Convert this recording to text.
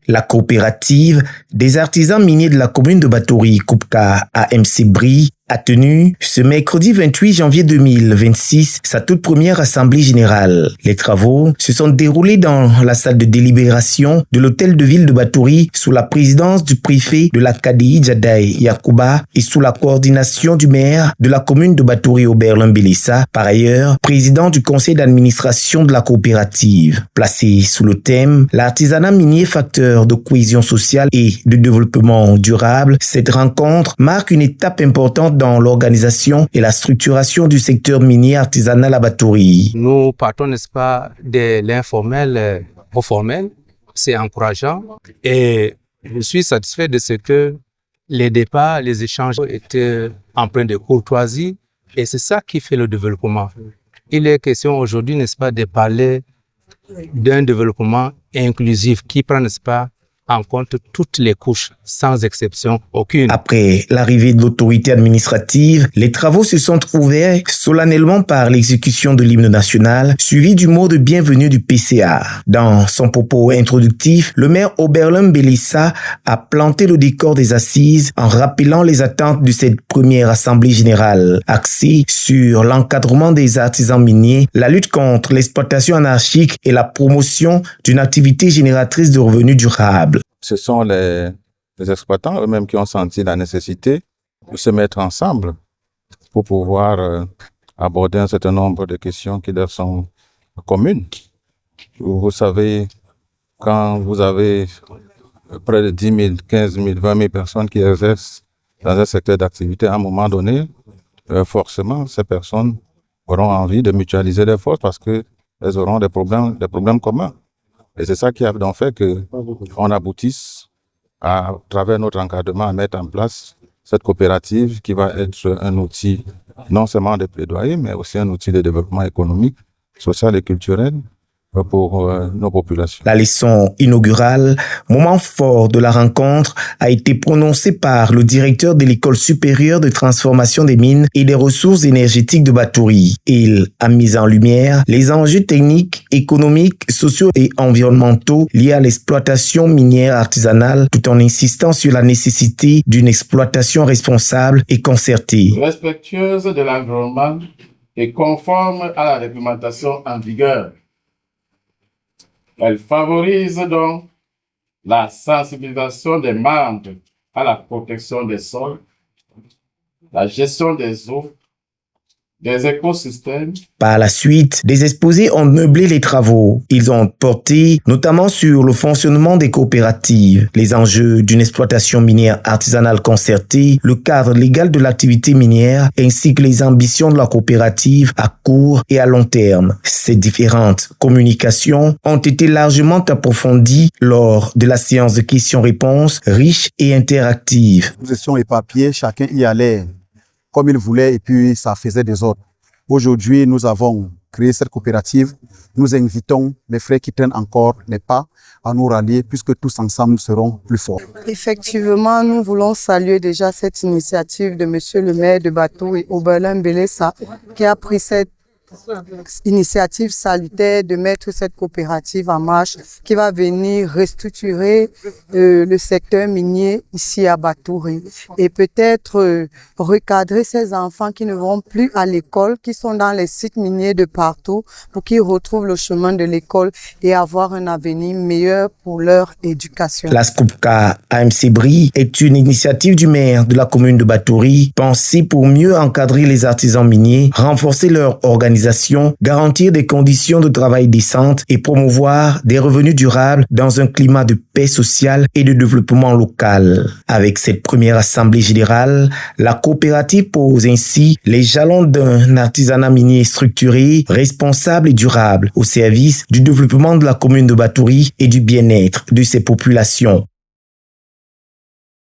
La coopérative des artisans miniers de la commune de Batouri, Koupka AMC Bri, a tenu ce mercredi 28 janvier 2026 sa toute première assemblée générale. Les travaux se sont déroulés dans la salle de délibération de l'hôtel de ville de Batouri sous la présidence du préfet de la KDI Djadaï Yakouba et sous la coordination du maire de la commune de Batouri Oberlin Belissa, par ailleurs président du conseil d'administration de la coopérative. Placé sous le thème l'artisanat minier facteur de cohésion sociale et de développement durable, cette rencontre marque une étape importante dans l'organisation et la structuration du secteur minier artisanal à Batouri. Nous partons, n'est-ce pas, de l'informel au formel. C'est encourageant et je suis satisfait de ce que les débats, les échanges étaient empreints de courtoisie et c'est ça qui fait le développement. Il est question aujourd'hui, n'est-ce pas, de parler d'un développement inclusif qui prend, n'est-ce pas, en compte toutes les couches, sans exception aucune. Après l'arrivée de l'autorité administrative, les travaux se sont ouverts solennellement par l'exécution de l'hymne national, suivi du mot de bienvenue du PCA. Dans son propos introductif, le maire Oberlin Belissa a planté le décor des assises en rappelant les attentes de cette première assemblée générale, axée sur l'encadrement des artisans miniers, la lutte contre l'exploitation anarchique et la promotion d'une activité génératrice de revenus durables. Ce sont les exploitants eux-mêmes qui ont senti la nécessité de se mettre ensemble pour pouvoir aborder un certain nombre de questions qui leur sont communes. Vous savez, quand vous avez près de 10 000, 15 000, 20 000 personnes qui exercent dans un secteur d'activité, à un moment donné, forcément, ces personnes auront envie de mutualiser leurs forces parce qu'elles auront des problèmes communs. Et c'est ça qui a donc fait qu'on aboutisse à travers notre encadrement à mettre en place cette coopérative qui va être un outil non seulement de plaidoyer, mais aussi un outil de développement économique, social et culturel pour nos populations. La leçon inaugurale, moment fort de la rencontre, a été prononcée par le directeur de l'École supérieure de transformation des mines et des ressources énergétiques de Batouri. Il a mis en lumière les enjeux techniques, économiques, sociaux et environnementaux liés à l'exploitation minière artisanale, tout en insistant sur la nécessité d'une exploitation responsable et concertée. Respectueuse de l'environnement et conforme à la réglementation en vigueur. Elle favorise donc la sensibilisation des membres à la protection des sols, la gestion des eaux, des écosystèmes. Par la suite, des exposés ont meublé les travaux. Ils ont porté notamment sur le fonctionnement des coopératives, les enjeux d'une exploitation minière artisanale concertée, le cadre légal de l'activité minière, ainsi que les ambitions de la coopérative à court et à long terme. Ces différentes communications ont été largement approfondies lors de la séance de questions-réponses riche et interactive. Nous étions éparpillés, chacun y allait comme il voulait et puis ça faisait des ordres. Aujourd'hui, nous avons créé cette coopérative. Nous invitons les frères qui traînent encore les pas à nous rallier puisque tous ensemble nous serons plus forts. Effectivement, nous voulons saluer déjà cette initiative de Monsieur le maire de Batouri, Oberlin Belissa, qui a pris cette initiative salutaire de mettre cette coopérative en marche qui va venir restructurer le secteur minier ici à Batouri et peut-être recadrer ces enfants qui ne vont plus à l'école, qui sont dans les sites miniers de partout pour qu'ils retrouvent le chemin de l'école et avoir un avenir meilleur pour leur éducation. La Koupka AMC Bri est une initiative du maire de la commune de Batouri pensée pour mieux encadrer les artisans miniers, renforcer leur organisation, garantir des conditions de travail décentes et promouvoir des revenus durables dans un climat de paix sociale et de développement local. Avec cette première assemblée générale, la coopérative pose ainsi les jalons d'un artisanat minier structuré, responsable et durable au service du développement de la commune de Batouri et du bien-être de ses populations.